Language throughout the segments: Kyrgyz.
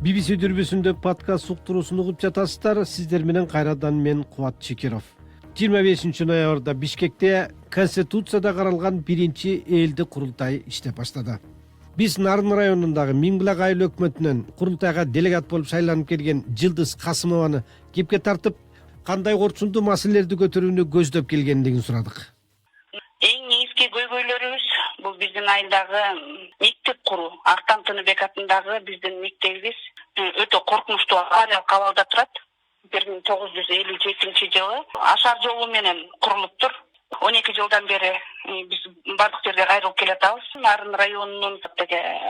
BBC дүрбүсүндө подкаст уктуруусун угуп жатасыздар. Сиздер менен кайрадан мен Кубат Чекиров. 25 ноябрда Бишкекте Конституцияда каралган биринчи элдик курултай иштеп баштады. Биз Нарын районундагы Миңбулак айыл өкмөтүнөн курултайга делегат болуп шайланып келген Жылдыз Касымованы кепке тартып, кандай корчунду маселелерди көтөрүүнү көздөп келгендигин сурадык. Эң негизги көйгөйлөрүбүз бул биздин айылдагы мектеп куруу. Актан Тыныбек атындагы биздин мектебибиз өтө коркунучтуу авариялык абалда турат. 1957-жылы ашар жолу менен курулуптур. 12 жылдан бери биз бардык жерге кайрылып келатабыз. Нарын районунун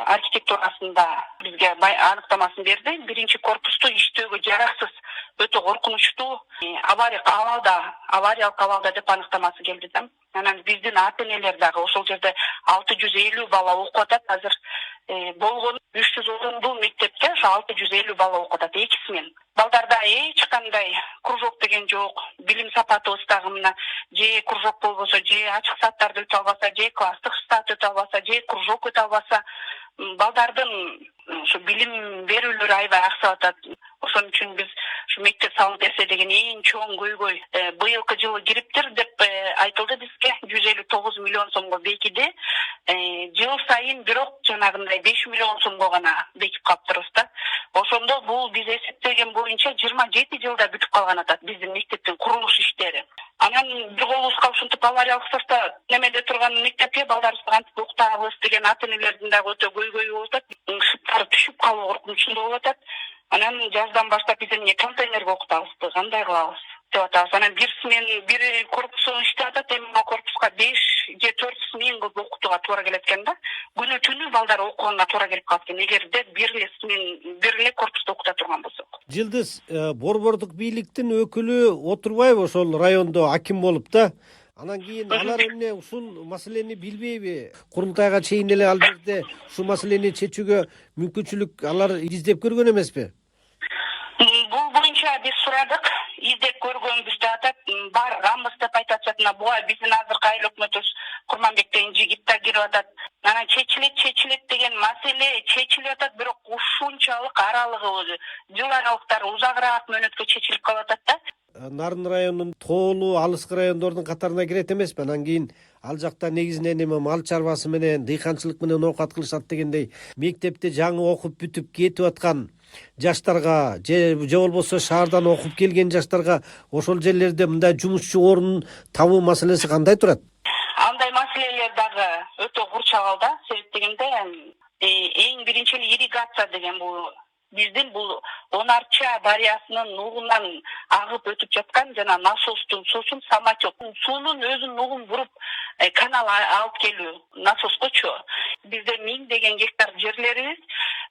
архитектурасында бизге аныктамасын берди. Биринчи корпусту иштөөгө жараксыз, өтө коркунучтуу авариялык абалда деп аныктамасы келди да. Анан биздин ата-энелер дагы ошол жерде 650 бала окуп атат. Азыр болгон 300 орундуу мектепте ошо 650 бала окуп атат экисинен. Балдарда эч кандай кружок деген жок. Билим сапатыбыз дагы мына же кружок болбосо, же ачык сааттарды өтө албаса, же класстык саат өтө албаса, же кружок өтө албаса, балдардын ошо билим берүүлөрү аябай аксап атат. Ошон үчүн биз ушу мектеп салып берсе деген эң чоң көйгөй. Быйылкы жылы кириптир деп айтылды бизге. 159 миллион сомго бекиди. Жыл сайын бирок жанагындай 5 миллион сомго гана бекип калыптырбыз да. Ошондо бул биз эсептеген боюнча 27 жылда бүтүп калган атат биздин мектептин курулуш иштери. Анан бир колубузга ушинтип авариялык составда немеде турган мектепке балдарыбызды кантип окутабыз деген ата-энелердин дагы өтө көйгөйү болуп атат. Шыптары түшүп калуу коркунучунда болуп атат. Анан жаздан баштап биз эмне контейнерге окутабызбы, кандай кылабыз деп атабыз. Анан бир корпусу иштеп атат, эми корпуска 5 же 4 смен кылып окутууга туура келет экен да. Күнү түнү балдар окуганга туура келип калат экен, эгерде бир эле корпусто окута турган болсок. Жылдыз, борбордук бийликтин өкүлү отурбайбы ошол райондо аким болуп да? Анан кийин алар эмне ушул маселени билбейби? Курултайга чейин эле ал жерде ушул маселени чечүүгө мүмкүнчүлүк алар издеп көргөн эмеспи? Бул боюнча биз сурадык, издеп көргөнбүз деп атат. Барганбыз деп айтышат. Буга биздин азыркы айыл өкмөтүбүз Курманбек деген жигит да кирип атат. Анан чечилет деген маселе чечилип атат, бирок ушунчалык аралыгы, жыл аралыктары узагыраак мөөнөткө чечилип калып атат да. Нарын районунун тоолуу алыскы райондордун катарына кирет эмеспи? Анан кийин ал жакта негизинен эми мал чарбасы менен, дыйканчылык менен оокат кылышат дегендей, мектепте жаңы окуп бүтүп кетип аткан жаштарга же болбосо шаардан окуп келген жаштарга ошол жерлерде мындай жумушчу орун табуу маселеси кандай турат? Андай маселелер дагы өтө курчабал да. Себеп дегенде эң биринчи ирригация деген бул биздин бул Онарча дарыясынын нугунан агып өтүп жаткан жана насостун суусун самотек суунун өзүнүн нугун буруп канал алып келүү насоскочу. Бизде 1000 деген гектар жерлерибиз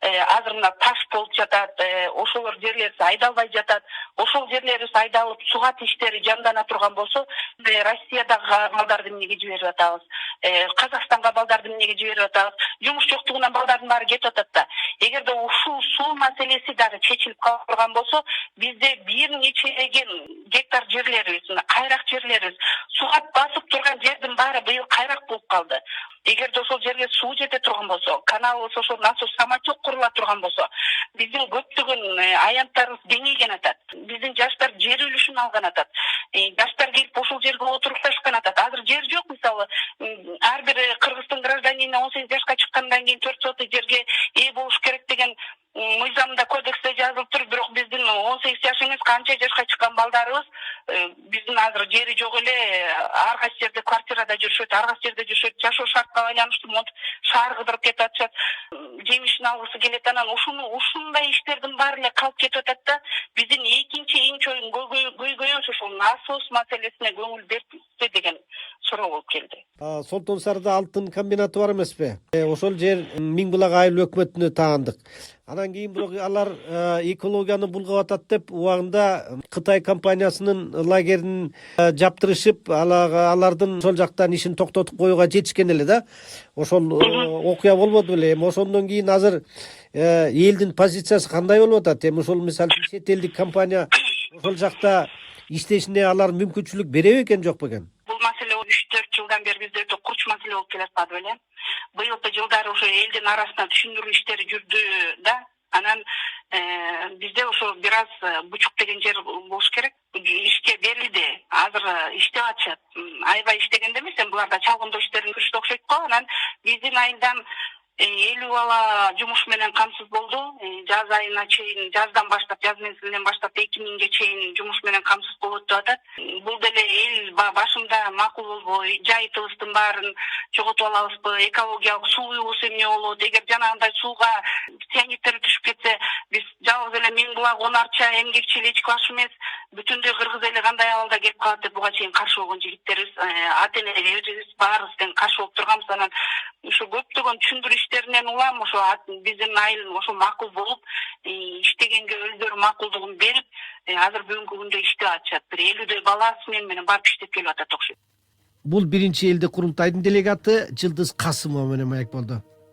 азыр мына таш болуп жатат, ошолор жерлерибиз айдалбай жатат. Ошол жерлерибиз айдалып сугат иштери жандана турган болсо, Россиядагы балдарды эмнеге жиберип атабыз? Казакстанга балдарды эмнеге жиберип атабыз? Жумуш жоктугунан балдардын баары кетип атат да. Эгерде ушул суу маселеси дагы чечилип калып турган болсо, бизде бир нечелеген гектар жерлерибиз, кайрак жерлерибиз, сугат басып турган жердин баары быйыл кайрак болуп калды. Эгерде ошол жерге суу жете турган болсо, каналыбыз ошол насос самотек курула турган болсо, биздин көптөгөн аянттарыбыз деңейген атат. Биздин жаштар жер үлүшүн алган атат. Жаштар келип ошол жерге отурукташкан атат. Азыр жер жок, мисалы, ар бир Кыргыздын гражданине 18 жашка чыккандан кийин 4 соток жерге ээ болуш керек деген мыйзамда, кодексте жазылып тур. Бирок биздин 18 жаш эмес, канча жашка чыккан балдарыбыз биздин азыр жери жок эле, ар кайсы жерде квартирада жүрүшөт, ар кайсы жерде жүрүшөт, жашоо шартка байланыштуу монтип шаар кыдырып кетип атышат. Жемишин алгысы келет. Анан ушундай иштердин баары эле калып кетип атат да. Биздин экинчи эң чоң көйгөйүбүз ошол насос маселесине көңүл берсе деген суроо болуп келди. Солтон Сарда алтын комбинаты бар эмеспи? Ошол жер Миңбулак айыл өкмөтүнө таандык. Анан кийин бирок алар экологияны булгап атат деп убагында Кытай компаниясынын лагерин жаптырышып, алардын ошол жактан ишин токтотуп коюуга жетишкен эле да. Ошол окуя болбоду беле. Эми ошондон кийин азыр элдин позициясы кандай болуп атат? Эми ошол мисалы чет элдик компания ошол жакта иштешине алар мүмкүнчүлүк береби экен, жокпу экен? Бул маселе 3-4 жылдан бери бизде өтө курч маселе болуп келатат беле. Быйылкы жылдары уже элдин арасында түшүндүрүү иштери жүрдү да. Анан Бизде ошо бир аз бучук деген жер болуш керек. Ишке берилди. Азыр иштеп атышат. Аябай иштегенде эмес, буларда чалгындоо иштерин көрүштү окшойт го. Анан биздин айылдан 50 бала жумуш менен камсыз болду. Жаз айына чейин, жаздан баштап, жаз мезгилинен баштап 2000ге чейин жумуш менен камсыз болот деп атат. Бул деле эл башында макул болбой, жайытыбыздын баарын жоготуп алабызбы, экологиялык сууубуз эмне болот, эгер жанагындай сууга цианидтер түшүп кетсе, биз жалгыз эле Миңбулак, Онарча, Эмгекчил эч класс эмес, бүтүндөй кыргыз эли кандай абалда келип калат деп буга чейин каршы болгон жигиттерибиз, ата-энелерибиз баарыбыз каршы болуп турганбыз. Анан ушу көптөгөн түшүндүрүү иштеринен улам ошо биздин айыл ошо макул болуп, иштегенге өздөрү макулдугун берип, азыр бүгүнкү күндө иштеп атышат. Бир 50дөй бала смен менен барып иштеп келип атат окшойт. Бул биринчи элди курултайдын делегаты Жылдыз Касымова менен маек болду.